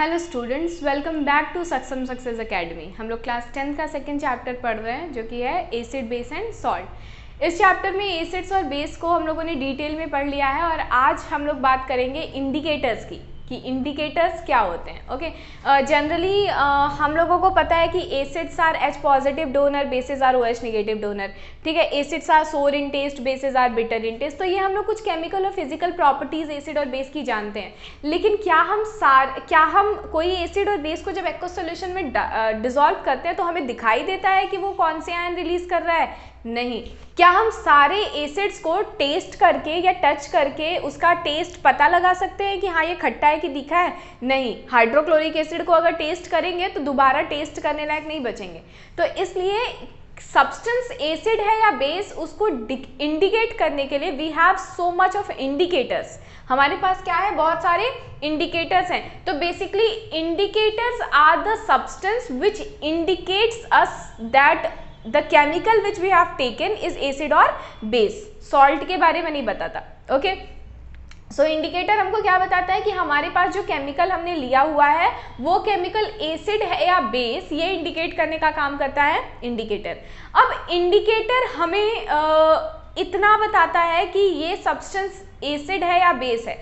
Hello students, welcome back to Saksham Success Academy. हम लोग class 10 का सेकंड चैप्टर पढ़ रहे हैं जो कि है एसिड, बेस एंड सॉल्ट। इस चैप्टर में एसिड्स और बेस को हम लोगों ने डिटेल में पढ़ लिया है और आज हम लोग बात करेंगे इंडिकेटर्स की कि इंडिकेटर्स क्या होते हैं। ओके, जनरली हम लोगों को पता है कि acids are H positive donor, bases are OH negative donor. ठीक है, acids are sour in taste, bases are bitter in taste. तो ये हम लोग कुछ केमिकल और फिजिकल प्रॉपर्टीज एसिड और बेस की जानते हैं, लेकिन क्या हम कोई एसिड और बेस को जब एक्वस सॉल्यूशन में डिसॉल्व करते हैं तो हमें दिखाई देता है कि वो कौन से आयन रिलीज कर रहा है? नहीं। क्या हम सारे एसिड्स को टेस्ट करके या टच करके उसका टेस्ट पता लगा सकते हैं कि हाँ ये खट्टा है कि तीखा है? नहीं। हाइड्रोक्लोरिक एसिड को अगर टेस्ट करेंगे तो दोबारा टेस्ट करने लायक नहीं बचेंगे। तो इसलिए सब्सटेंस एसिड है या बेस, उसको इंडिकेट करने के लिए we have so much of indicators. हमारे पास क्या है? बहुत सारे इंडिकेटर्स हैं। तो basically indicators are the substance which indicates us that the chemical which we have taken is acid और बेस। सॉल्ट के बारे में नहीं बताता। ओके, सो इंडिकेटर हमको क्या बताता है कि हमारे पास जो केमिकल हमने लिया हुआ है वो केमिकल एसिड है या बेस, ये इंडिकेट करने का काम करता है इंडिकेटर। अब इंडिकेटर हमें इतना बताता है कि ये सब्सटेंस एसिड है या बेस है,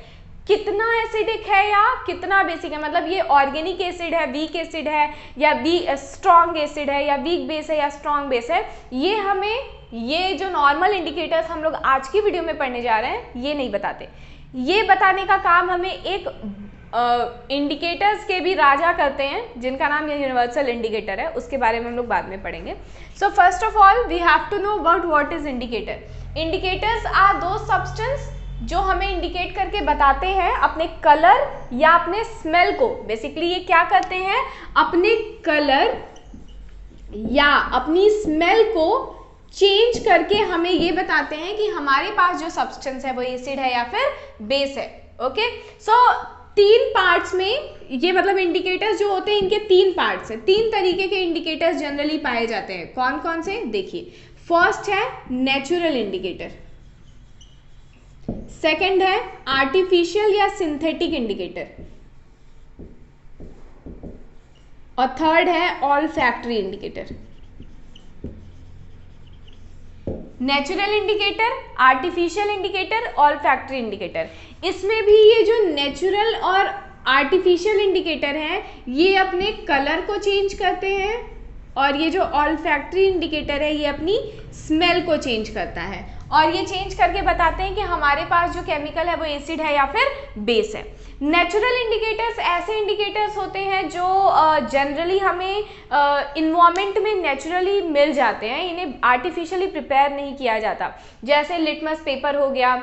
कितना एसिडिक है या कितना बेसिक है, मतलब ये ऑर्गेनिक एसिड है, वीक एसिड है या स्ट्रॉन्ग एसिड है या वीक बेस है या स्ट्रॉन्ग बेस है। ये हमें, ये जो नॉर्मल इंडिकेटर्स हम लोग आज की वीडियो में पढ़ने जा रहे हैं ये नहीं बताते। ये बताने का काम हमें एक इंडिकेटर्स के भी राजा करते हैं जिनका नाम यूनिवर्सल इंडिकेटर है, उसके बारे में हम लोग बाद में पढ़ेंगे। So first of all we have to know about what is indicator. Indicators are those substance जो हमें इंडिकेट करके बताते हैं अपने कलर या अपने स्मेल को। बेसिकली ये क्या करते हैं? अपने कलर या अपनी स्मेल को चेंज करके हमें ये बताते हैं कि हमारे पास जो सब्सटेंस है वो एसिड है या फिर बेस है। ओके, सो तीन पार्ट्स में ये, मतलब इंडिकेटर्स जो होते हैं इनके तीन पार्ट्स हैं। तीन तरीके के इंडिकेटर्स जनरली पाए जाते हैं। कौन कौन से? देखिए, फर्स्ट है नेचुरल इंडिकेटर, सेकंड है आर्टिफिशियल या सिंथेटिक इंडिकेटर और थर्ड है olfactory indicator. Natural indicator, artificial indicator, olfactory indicator. इसमें भी ये जो नेचुरल और आर्टिफिशियल इंडिकेटर हैं ये अपने कलर को चेंज करते हैं और ये जो ऑल्फैक्टरी इंडिकेटर है ये अपनी स्मेल को चेंज करता है और ये चेंज करके बताते हैं कि हमारे पास जो केमिकल है वो एसिड है या फिर बेस है। नेचुरल इंडिकेटर्स ऐसे इंडिकेटर्स होते हैं जो जनरली हमें इन्वायरमेंट में नेचुरली मिल जाते हैं, इन्हें आर्टिफिशियली प्रिपेयर नहीं किया जाता। जैसे लिटमस पेपर हो गया,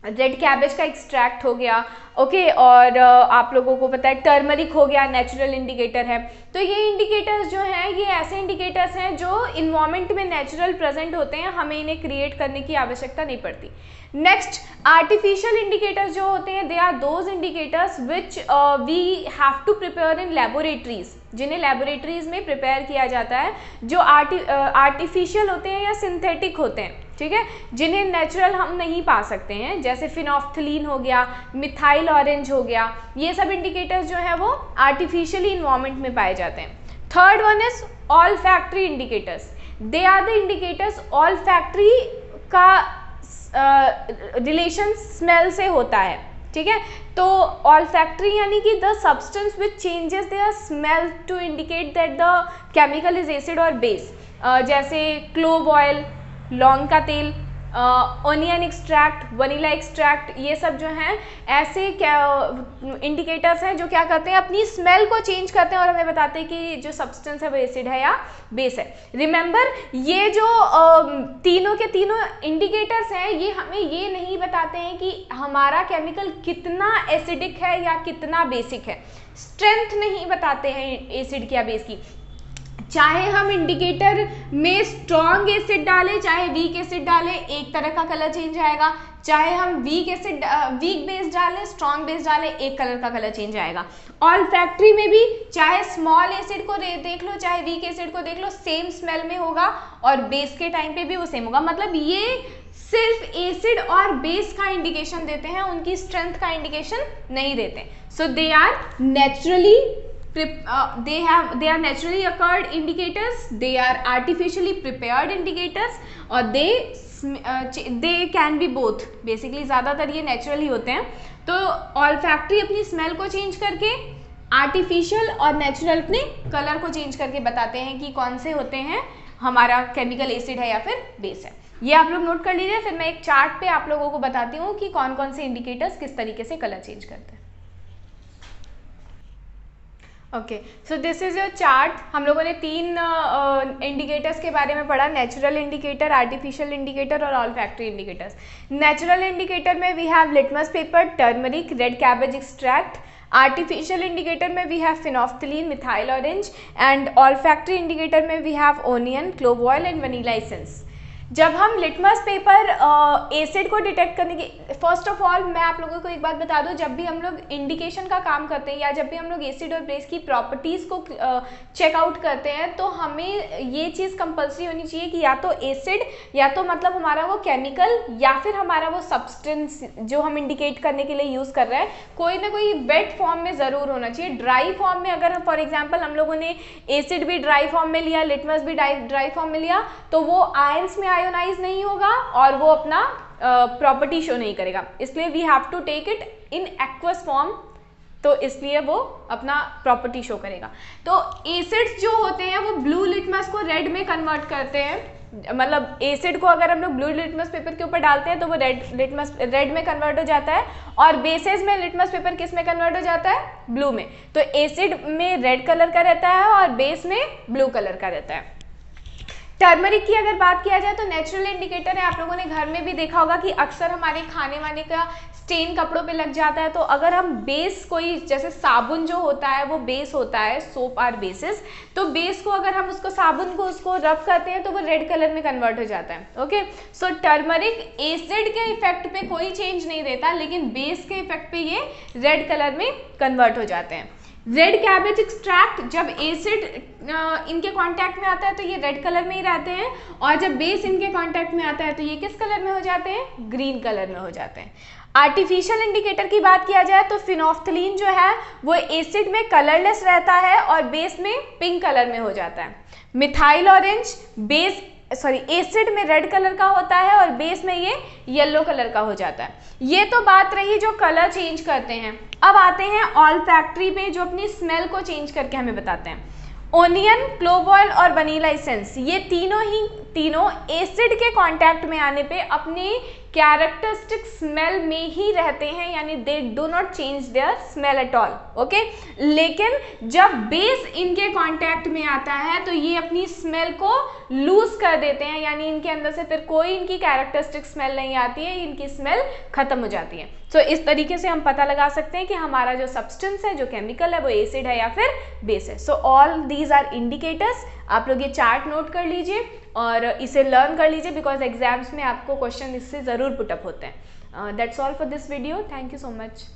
रेड कैबेज का एक्सट्रैक्ट हो गया, ओके, और आप लोगों को पता है टर्मरिक हो गया, नेचुरल इंडिकेटर है। तो ये इंडिकेटर्स जो हैं ये ऐसे इंडिकेटर्स हैं जो इन्वायरमेंट में नेचुरल प्रेजेंट होते हैं, हमें इन्हें क्रिएट करने की आवश्यकता नहीं पड़ती। नेक्स्ट, आर्टिफिशियल इंडिकेटर्स जो होते हैं they are those indicators which we have to prepare in laboratories, जिन्हें लेबोरेटरीज में प्रिपेयर किया जाता है, जो आर्टिफिशियल होते हैं या सिंथेटिक होते हैं। ठीक है, जिन्हें नेचुरल हम नहीं पा सकते हैं, जैसे फिनोफ्थलीन हो गया, मिथाइल ऑरेंज हो गया, ये सब इंडिकेटर्स जो है वो आर्टिफिशियली इन्वायरमेंट में पाए जाते हैं। Third one is olfactory indicators. They are the indicators, olfactory का रिलेशन स्मेल से होता है। ठीक है, तो ऑल्फैक्टरी यानी कि the substance which changes their smell to indicate that the chemical is acid और बेस। जैसे क्लोव ऑयल, लौंग का तेल, ऑनियन एक्सट्रैक्ट, वनीला एक्सट्रैक्ट, ये सब जो हैं ऐसे इंडिकेटर्स हैं जो क्या करते हैं? अपनी स्मेल को चेंज करते हैं और हमें बताते हैं कि जो सब्सटेंस है वो एसिड है या बेस है। रिमेंबर, ये जो तीनों के तीनों इंडिकेटर्स हैं ये हमें ये नहीं बताते हैं कि हमारा केमिकल कितना एसिडिक है या कितना बेसिक है। स्ट्रेंथ नहीं बताते हैं एसिड या बेस की। चाहे हम इंडिकेटर में स्ट्रॉन्ग एसिड डालें चाहे वीक एसिड डालें, एक तरह का कलर चेंज आएगा। चाहे हम वीक बेस डालें, स्ट्रॉन्ग बेस डालें, एक कलर का कलर चेंज आएगा। ऑल्फैक्टरी में भी चाहे स्मॉल एसिड को देख लो चाहे वीक एसिड को देख लो, सेम स्मेल में होगा और बेस के टाइम पे भी वो सेम होगा। मतलब ये सिर्फ एसिड और बेस का इंडिकेशन देते हैं, उनकी स्ट्रेंथ का इंडिकेशन नहीं देते। So they are naturally naturally occurred indicators, they are artificially prepared indicators, और they can be both। Basically ज़्यादातर ये नेचुरल ही होते हैं। तो ऑल्फैक्टरी अपनी स्मेल को चेंज करके, आर्टिफिशियल और नेचुरल अपने कलर को चेंज करके बताते हैं कि कौन से होते हैं, हमारा केमिकल एसिड है या फिर बेस है। ये आप लोग नोट कर लीजिए, फिर मैं एक चार्ट पे आप लोगों को बताती हूँ कि कौन कौन से इंडिकेटर्स किस तरीके से कलर चेंज करते हैं। Okay, so this is your chart. हम लोगों ने 3 इंडिकेटर्स के बारे में पढ़ा, नेचुरल इंडिकेटर, आर्टिफिशियल इंडिकेटर और ऑल्फैक्टरी इंडिकेटर्स। नेचुरल इंडिकेटर में we have litmus paper, turmeric, red cabbage extract. Artificial indicator में we have phenolphthalein, methyl orange. And olfactory indicator में we have onion, clove oil and vanilla essence. जब हम litmus paper acid को detect करने की, first of all मैं आप लोगों को एक बात बता दूं, जब भी हम लोग इंडिकेशन का काम करते हैं या जब भी हम लोग एसिड और बेस की प्रॉपर्टीज़ को चेकआउट करते हैं, तो हमें ये चीज़ कंपल्सरी होनी चाहिए कि या तो एसिड, या तो मतलब हमारा वो केमिकल, या फिर हमारा वो सब्सटेंस जो हम इंडिकेट करने के लिए यूज़ कर रहे हैं, कोई ना कोई वेट फॉर्म में ज़रूर होना चाहिए। ड्राई फॉर्म में अगर फॉर एग्जाम्पल हम लोगों ने एसिड भी ड्राई फॉर्म में लिया, लिटमस भी ड्राई फॉर्म में लिया, तो वो आयंस में आयोनाइज नहीं होगा और वो अपना प्रॉपर्टी शो नहीं करेगा। इसलिए we have to take it in aqueous form, तो इसलिए वो अपना प्रॉपर्टी शो करेगा। तो एसिड्स जो होते हैं वो ब्लू लिटमस को रेड में कन्वर्ट करते हैं। मतलब एसिड को अगर हम लोग ब्लू लिटमस पेपर के ऊपर डालते हैं तो वो रेड में कन्वर्ट हो जाता है, और बेसेस में लिटमस पेपर किस में कन्वर्ट हो जाता है, ब्लू में। तो एसिड में रेड कलर का रहता है और बेस में ब्लू कलर का रहता है। टर्मरिक की अगर बात किया जाए तो नेचुरल इंडिकेटर है, आप लोगों ने घर में भी देखा होगा कि अक्सर हमारे खाने वाने का स्टेन कपड़ों पे लग जाता है, तो अगर हम बेस कोई, जैसे साबुन जो होता है वो बेस होता है, सोप आर बेसिस, तो बेस को अगर हम उसको साबुन को उसको रब करते हैं तो वो रेड कलर में कन्वर्ट हो जाता है। ओके, सो टर्मरिक एसिड के इफेक्ट पे कोई चेंज नहीं देता, लेकिन बेस के इफेक्ट पे ये रेड कलर में कन्वर्ट हो जाते हैं। रेड कैबेज एक्सट्रैक्ट, जब एसिड इनके कांटेक्ट में आता है तो ये रेड कलर में ही रहते हैं, और जब बेस इनके कांटेक्ट में आता है तो ये किस कलर में हो जाते हैं, ग्रीन कलर में हो जाते हैं। आर्टिफिशियल इंडिकेटर की बात किया जाए तो फिनोफ्थलीन जो है वो एसिड में कलरलेस रहता है और बेस में पिंक कलर में हो जाता है। मिथाइल ऑरेंज एसिड में रेड कलर का होता है और बेस में ये येलो कलर का हो जाता है। ये तो बात रही जो कलर चेंज करते हैं। अब आते हैं ऑल्फैक्टरी में, जो अपनी स्मेल को चेंज करके हमें बताते हैं। ओनियन, क्लोव ऑयल और वनीला एसेंस, ये तीनों एसिड के कांटेक्ट में आने पे अपनी कैरेक्टरिस्टिक स्मेल में ही रहते हैं, यानी they do not change their smell at all. Okay, लेकिन जब बेस इनके कांटेक्ट में आता है तो ये अपनी स्मेल को लूज कर देते हैं, यानी इनके अंदर से फिर कोई इनकी कैरेक्टरिस्टिक स्मेल नहीं आती है, इनकी स्मेल खत्म हो जाती है। सो इस तरीके से हम पता लगा सकते हैं कि हमारा जो सब्सटेंस है, जो केमिकल है, वो एसिड है या फिर बेस है। So all these are indicators. आप लोग ये चार्ट नोट कर लीजिए और इसे लर्न कर लीजिए, बिकॉज एग्जाम्स में आपको क्वेश्चन इससे ज़रूर पुटअप होते हैं। That's all for this video. Thank you so much.